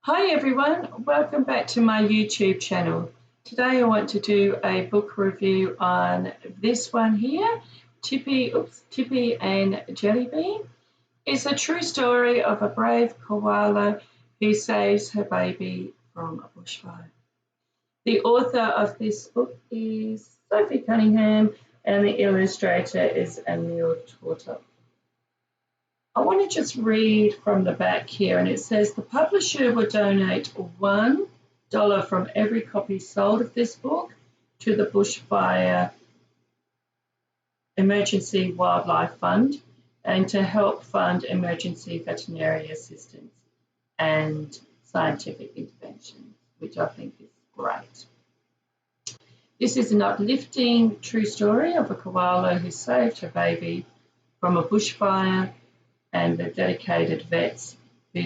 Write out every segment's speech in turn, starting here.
Hi everyone, welcome back to my YouTube channel. Today I want to do a book review on this one here, Tippy and Jellybean. It's a true story of a brave koala who saves her baby from a bushfire. The author of this book is Sophie Cunningham and the illustrator is Emil Torta. I want to just read from the back here, and it says the publisher will donate $1 from every copy sold of this book to the Bushfire Emergency Wildlife Fund and to help fund emergency veterinary assistance and scientific intervention, which I think is great. This is an uplifting true story of a koala who saved her baby from a bushfire and the dedicated vets who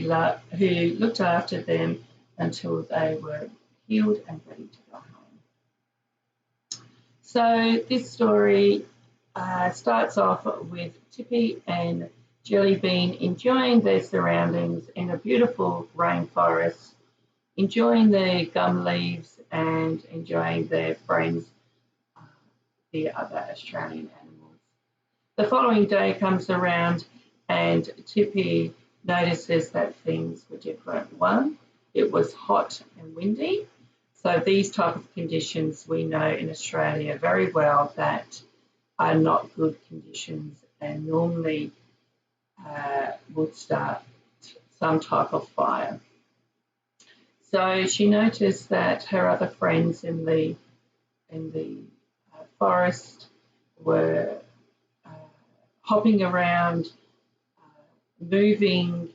looked after them until they were healed and ready to go home. So this story starts off with Tippy and Jellybean enjoying their surroundings in a beautiful rainforest, enjoying the gum leaves and enjoying their friends, the other Australian animals. The following day comes around and Tippy notices that things were different. One, it was hot and windy. So these type of conditions we know in Australia very well that are not good conditions and normally would start some type of fire. So she noticed that her other friends in the forest were hopping around, moving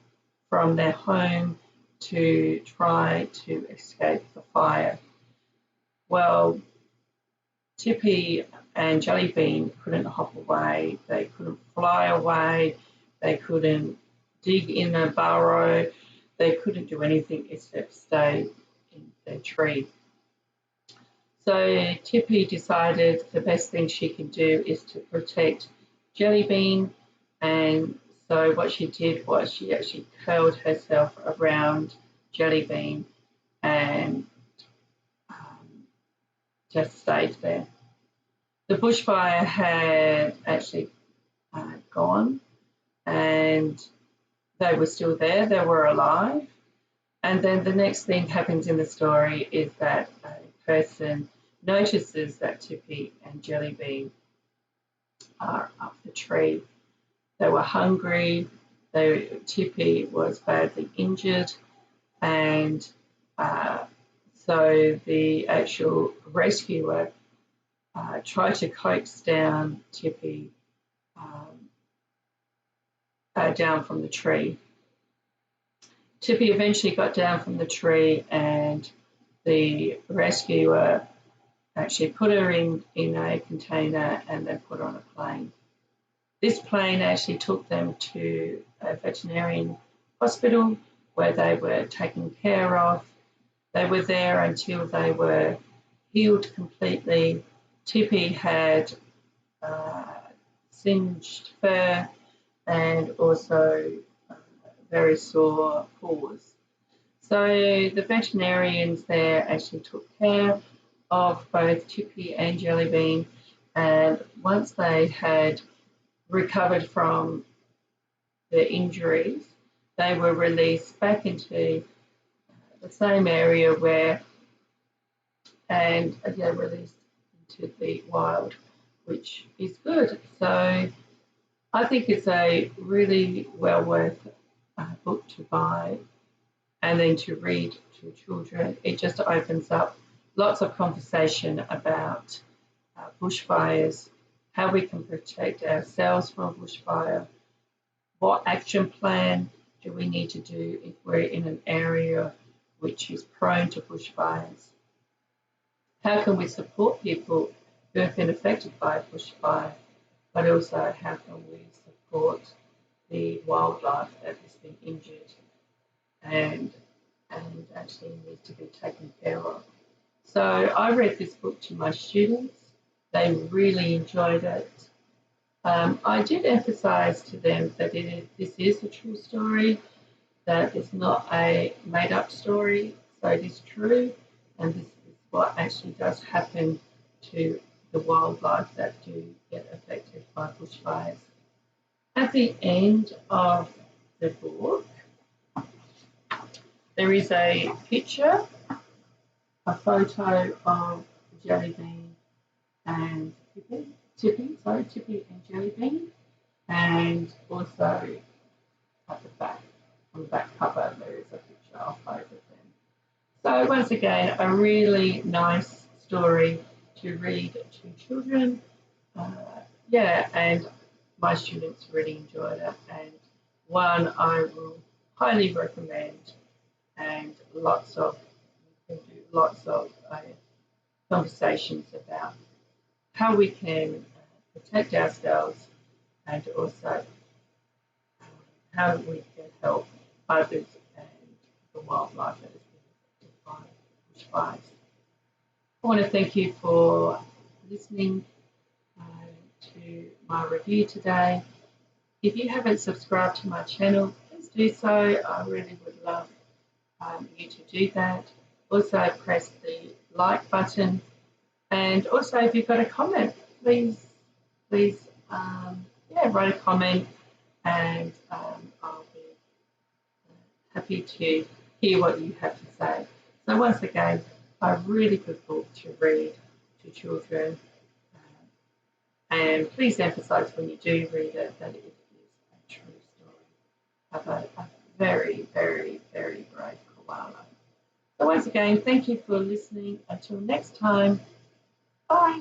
from their home to try to escape the fire. Well, Tippy and Jellybean couldn't hop away, they couldn't fly away, they couldn't dig in a burrow, they couldn't do anything except stay in their tree. So Tippy decided the best thing she could do is to protect Jellybean, and so what she did was she actually curled herself around Jellybean and just stayed there. The bushfire had actually gone and they were still there, they were alive. And then the next thing happens in the story is that a person notices that Tippy and Jellybean are up the tree. They were hungry, Tippy was badly injured, and so the actual rescuer tried to coax down Tippy down from the tree. Tippy eventually got down from the tree and the rescuer actually put her in a container and then put her on a plane. This plane actually took them to a veterinarian hospital where they were taken care of. They were there until they were healed completely. Tippy had singed fur and also very sore paws. So the veterinarians there actually took care of both Tippy and Jellybean, and once they had recovered from the injuries, they were released back into the same area and they're released into the wild, which is good. So I think it's a really well worth book to buy and then to read to children. It just opens up lots of conversation about bushfires, how we can protect ourselves from a bushfire, what action plan do we need to do if we're in an area which is prone to bushfires. How can we support people who have been affected by a bushfire, but also how can we support the wildlife that has been injured and actually needs to be taken care of. So I read this book to my students. They really enjoyed it. I did emphasise to them that this is a true story. that it's not a made-up story, so it is true, and this is what actually does happen to the wildlife that do get affected by bushfires. At the end of the book, there is a picture, a photo of Jellybean and Tippy and Jellybean, and also at the back, on the back cover, there is a picture of both of them. So once again, a really nice story to read to children. And my students really enjoyed it, and one I will highly recommend. And you can do lots of conversations about how we can protect ourselves and also how we can help others and the wildlife that has been affected by bushfires. I want to thank you for listening to my review today. If you haven't subscribed to my channel, please do so. I really would love you to do that. Also press the like button, and also if you've got a comment, please write a comment, and I'll be happy to hear what you have to say. So once again, a really good book to read to children, and please emphasise when you do read it that it is a true story about a very, very, very brave koala. So once again, thank you for listening. Until next time, bye.